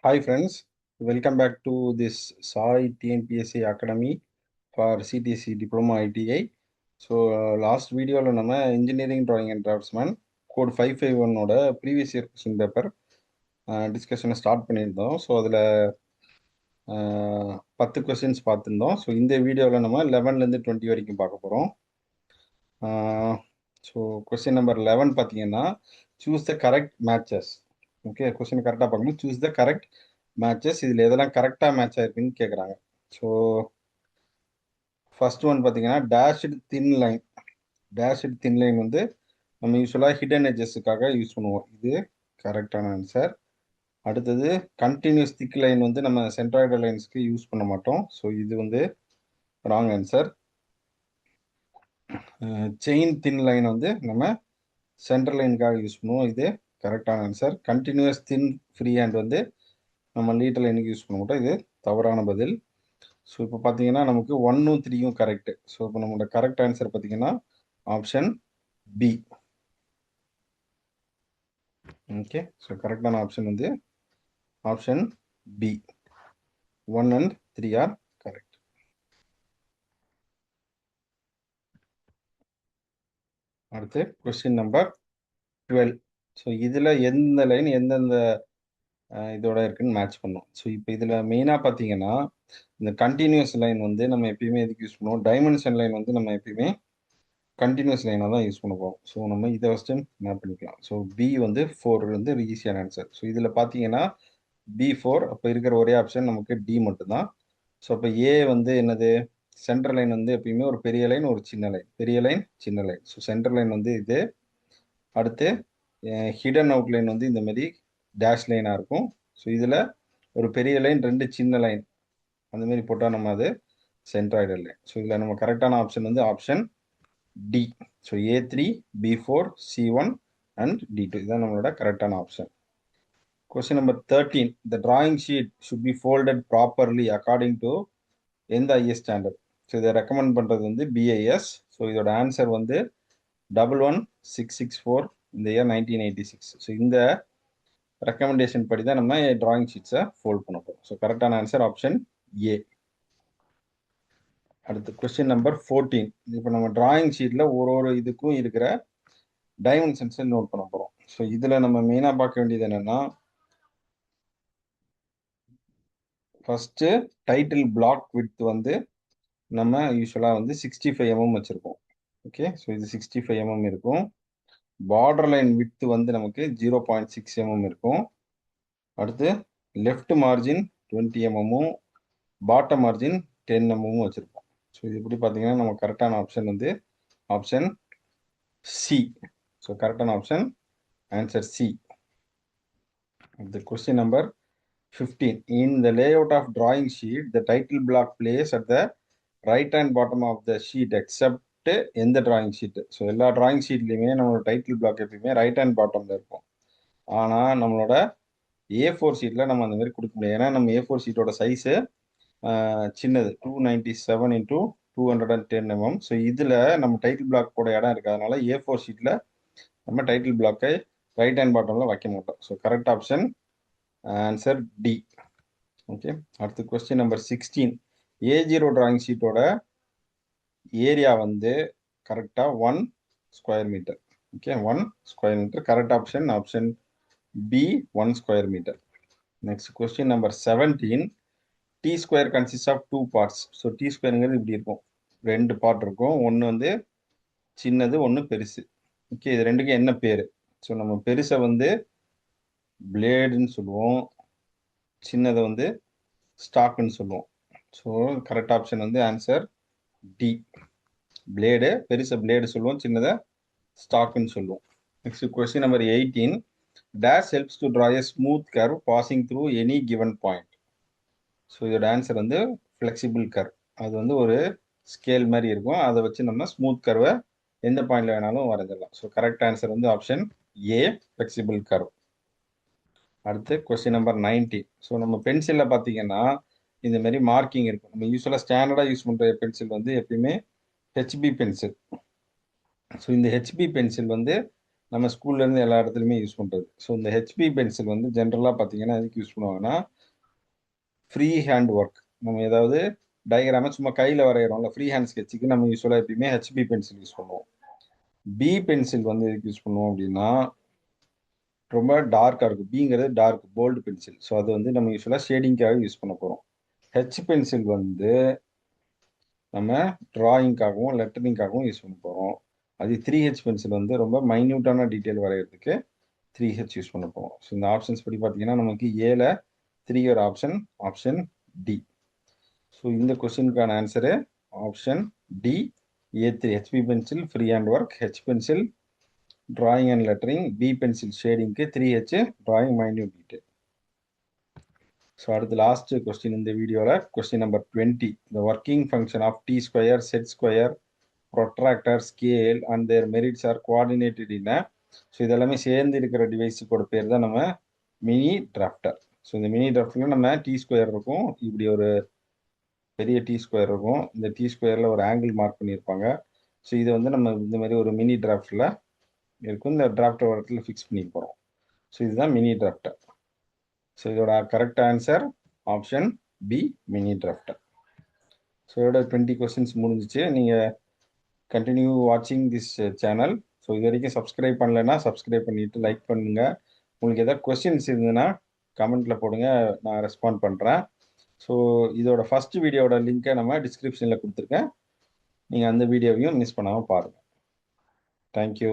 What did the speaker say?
Hi friends, welcome back to this Sai TNPSC Academy for CTC Diploma ITI. So last வீடியோவில் நம்ம engineering drawing and draftsman code 551ஓட previous year question paper டிஸ்கஷனை ஸ்டார்ட் பண்ணியிருந்தோம். So அதில் 10 questions பார்த்துருந்தோம். So இந்த வீடியோவில் நம்ம 11லேருந்து 20 வரைக்கும் பார்க்க போகிறோம். ஸோ கொஸ்டின் நம்பர் 11 பார்த்தீங்கன்னா choose the correct matches. Okay, question கரெக்டாக பார்க்கணும். Choose the correct matches. இதில் எதெல்லாம் கரெக்டாக மேட்ச் ஆயிருக்குன்னு கேட்குறாங்க. ஸோ ஃபர்ஸ்ட் ஒன் பார்த்தீங்கன்னா dashed thin line. Dashed thin line வந்து நம்ம யூஸ்வலாக ஹிடன் எட்ஜஸுக்காக யூஸ் பண்ணுவோம். இது கரெக்டான ஆன்சர். அடுத்தது கண்டினியூஸ் திக் லைன் வந்து நம்ம சென்ட்ராய்டு லைன்ஸ்க்கு யூஸ் பண்ண மாட்டோம். ஸோ இது வந்து wrong answer. Chain thin line வந்து நம்ம சென்ட்ரல் லைனுக்காக யூஸ் பண்ணுவோம். இது கரெக்டான answer. Continuous thin free hand வந்து நம்ம லீட்டர் லைனுக்கு யூஸ் பண்ண மாட்டோம். இது தவறான பதில். ஸோ இப்போ பார்த்தீங்கன்னா நமக்கு 1ம் 3யும் கரெக்ட். ஸோ இப்போ நம்மளோட கரெக்ட் ஆன்சர் பார்த்தீங்கன்னா ஆப்ஷன் பி. ஓகே, ஸோ கரெக்டான ஆப்ஷன் வந்து option B. 1 and 3 are correct. அடுத்து கொஸ்டின் நம்பர் 12. ஸோ இதில் எந்த லைன் எந்தெந்த இதோட இருக்குன்னு மேட்ச் பண்ணும். ஸோ இப்போ இதில் மெயினாக பார்த்தீங்கன்னா இந்த கண்டினியூஸ் லைன் வந்து நம்ம எப்பயுமே எதுக்கு யூஸ் பண்ணுவோம், டைமென்ஷன் லைன் வந்து நம்ம எப்பயுமே கண்டினியூஸ் லைனாக தான் யூஸ் பண்ண போகிறோம். ஸோ நம்ம இதை ஃபஸ்ட்டு மேப் பண்ணிக்கலாம். ஸோ பி வந்து 4 வந்து ஈஸியான ஆன்சர். ஸோ இதில் பார்த்தீங்கன்னா B4, அப்போ இருக்கிற ஒரே ஆப்ஷன் நமக்கு டி மட்டும்தான். ஸோ அப்போ ஏ வந்து என்னது, சென்ட்ரல் லைன் வந்து எப்பயுமே ஒரு பெரிய லைன் ஒரு சின்ன லைன், பெரிய லைன் சின்ன லைன். ஸோ சென்ட்ரல் லைன் வந்து இது. அடுத்து ஹிடன் அவுட் லைன் வந்து இந்த மாதிரி டேஷ் லைனாக இருக்கும். ஸோ இதில் ஒரு பெரிய லைன் 2 சின்ன லைன் அந்த மாதிரி போட்டால் நம்ம அது சென்ட்ராய்டு லைன். ஸோ இதில் நம்ம கரெக்டான ஆப்ஷன் வந்து option D. So A3, B4, C1 and D2 இதுதான் நம்மளோட கரெக்டான option. Question number 13. The drawing sheet should be folded properly according to எந்த ஐஎஸ் ஸ்டாண்டர்ட். ஸோ இதை ரெக்கமெண்ட் பண்ணுறது வந்து BIS. ஸோ இதோட ஆன்சர் வந்து 11664 இந்த இயர் 1986. ஸோ இந்த ரெக்கமெண்டேஷன் படி தான் நம்ம டிராயிங் ஷீட்ஸை ஃபோல்ட் பண்ண போகிறோம். ஸோ கரெக்டான ஆன்சர் ஆப்ஷன் ஏ. அடுத்து கொஸ்டின் நம்பர் 14. இப்போ நம்ம டிராயிங் ஷீட்டில் ஒரு இதுக்கும் இருக்கிற டைமென்ஷன்ஸை நோட் பண்ண போகிறோம். ஸோ இதில் நம்ம மெயினாக பார்க்க வேண்டியது என்னென்னா, ஃபஸ்ட்டு டைட்டில் பிளாக் விட்த் வந்து நம்ம யூஸ்வலாக வந்து 65 mm வச்சுருக்கோம். ஓகே, ஸோ இது 65 mm இருக்கும். பார்டர் லைன் விட்த் வந்து நமக்கு 0.6 mm இருக்கும். அடுத்து left margin 20 mm, bottom margin 10 mm வச்சுருக்கோம். ஸோ இது எப்படி பார்த்தீங்கன்னா நம்ம கரெக்டான ஆப்ஷன் வந்து ஆப்ஷன் சி. ஸோ கரெக்டான ஆப்ஷன் ஆன்சர் சி. அடுத்து question number 15. In the layout of drawing sheet, the title block plays at the right hand bottom of the sheet except எந்த டிராயிங் ஷீட்டு. ஸோ எல்லா drawing ஷீட்லையுமே நம்மளோட title black எப்பயுமே right hand பாட்டமில் இருக்கும். ஆனால் நம்மளோட A4 ஷீட்டில் நம்ம அந்த மாதிரி கொடுக்க முடியாது. ஏன்னா நம்ம A4 ஷீட்டோட சைஸு சின்னது, 297 into 210 mm. ஸோ இதில் நம்ம டைட்டில் பிளாக் போட இடம் இருக்கிறதுனால A4 ஷீட்டில் நம்ம டைட்டில் பிளாக்கை ரைட் ஹேண்ட் பாட்டமில் வைக்க மாட்டோம். So correct option answer D. Okay, அடுத்து கொஸ்டின் நம்பர் 16. A0 டிராயிங் ஷீட்டோட ஏரியா வந்து கரெக்டாக 1 square metre. Okay, 1 square metre. Correct option option B, 1 square metre. Next question number 17. T square consist of 2 parts. So T ஸ்கொயருங்கிறது இப்படி இருக்கும், 2 part இருக்கும். ஒன்று வந்து சின்னது, ஒன்று பெருசு. ஓகே, இது ரெண்டுக்கும் என்ன பேர்? ஸோ நம்ம பெருசை வந்து பிளேடுன்னு சொல்லுவோம், சின்னதை வந்து ஸ்டாக்குன்னு சொல்லுவோம். ஸோ கரெக்ட் ஆப்ஷன் வந்து ஆன்சர் டி. பிளேடு, பெருசை பிளேடு சொல்லுவோம், சின்னதை ஸ்டாக்குன்னு சொல்லுவோம். Next question number 18. Dash helps to draw a smooth curve passing through any given point. So இதோட ஆன்சர் வந்து ஃப்ளெக்சிபிள் கர்வ். அது வந்து ஒரு ஸ்கேல் மாதிரி இருக்கும், அதை வச்சு நம்ம ஸ்மூத் கர்வை எந்த பாயிண்ட்ல வேணாலும் வரைஞ்சிடலாம். ஸோ கரெக்ட் ஆன்சர் வந்து ஆப்ஷன் ஏ, ஃப்ளெக்சிபிள் கர்வ். அடுத்து கொஸ்டின் நம்பர் 19. ஸோ நம்ம பென்சிலில் பார்த்தீங்கன்னா இந்த மாதிரி மார்க்கிங் இருக்கும். நம்ம யூஸ்வலாக ஸ்டாண்டர்டாக யூஸ் பண்ணுற பென்சில் வந்து எப்பயுமே ஹெச்பி பென்சில். ஸோ இந்த ஹெச்பி பென்சில் வந்து நம்ம ஸ்கூல்ல இருந்து எல்லா இடத்துலையுமே யூஸ் பண்றது. ஸோ இந்த ஹெச்பி பென்சில் வந்து ஜென்ரலாக பார்த்தீங்கன்னா எதுக்கு யூஸ் பண்ணுவாங்கன்னா ஃப்ரீ ஹேண்ட் ஒர்க். நம்ம ஏதாவது டயக்ராம சும்மா கையில் வரைகிறோம்ல, ஃப்ரீ ஹேண்ட் ஸ்கெட்சுக்கு நம்ம யூஸ்வலாக எப்பயுமே ஹெச்பி பென்சில் யூஸ் பண்ணுவோம். பி பென்சில் வந்து எதுக்கு யூஸ் பண்ணுவோம் அப்படின்னா ரொம்ப டார்க்காக இருக்கும். பிங்கிறது டார்க் போல்டு பென்சில். ஸோ அது வந்து நம்ம யூஸ்வலாக ஷேடிங்காக யூஸ் பண்ண போகிறோம். ஹெச் பென்சில் வந்து நம்ம டிராயிங்காகவும் லெட்டரிங்காகவும் யூஸ் பண்ண போகிறோம். அது 3H பென்சில் வந்து ரொம்ப மைன்யூட்டான டீட்டெயில் வரைகிறதுக்கு 3H யூஸ் பண்ண போகிறோம். ஸோ இந்த ஆப்ஷன்ஸ் படி பார்த்தீங்கன்னா நமக்கு ஏல 3 ஒரு ஆப்ஷன், ஆப்ஷன் டி. ஸோ இந்த கொஸ்டினுக்கான answer option D, A3. HB pencil free hand work, H pencil drawing and lettering, B pencil ஷேடிங்க்கு, 3H drawing minute detail. So அடுத்து லாஸ்ட் கொஸ்டின் இந்த வீடியோவில் question number 20. The working function of T square, set square, protractor, scale and their merits are coordinated in. So இதெல்லாமே சேர்ந்து இருக்கிற டிவைஸுக்கோட பேர் தான் நம்ம மினி டிராஃப்டர். ஸோ இந்த மினி டிராஃப்டில் நம்ம டி ஸ்கொயர் இருக்கும், இப்படி ஒரு பெரிய டி ஸ்கொயர் இருக்கும், இந்த டி ஸ்கொயரில் ஒரு ஆங்கிள் மார்க் பண்ணியிருப்பாங்க. ஸோ இதை வந்து நம்ம இந்த மாதிரி ஒரு மினி டிராஃப்டில் இருக்கும், இந்த டிராஃப்டர் இடத்துல ஃபிக்ஸ் பண்ணி போகிறோம். ஸோ இதுதான் மினி டிராஃப்டர். ஸோ இதோட correct answer option B, mini drafter. So இதோட 20 கொஸ்டின்ஸ் முடிஞ்சிச்சு. நீங்கள் கண்டினியூ வாட்சிங் திஸ் சேனல். ஸோ இது வரைக்கும் சப்ஸ்கிரைப் பண்ணலைன்னா சப்ஸ்கிரைப் பண்ணிவிட்டு லைக் பண்ணுங்கள். உங்களுக்கு எதாவது கொஸ்டின்ஸ் இருந்ததுன்னா கமெண்ட்டில் போடுங்க, நான் ரெஸ்பாண்ட் பண்ணுறேன். ஸோ இதோட ஃபர்ஸ்ட் வீடியோட லிங்க்கை நம்ம டிஸ்கிரிப்ஷனில் கொடுத்துருக்கேன். நீங்கள் அந்த வீடியோவையும் மிஸ் பண்ணாமல் பாருங்கள். தேங்க்யூ.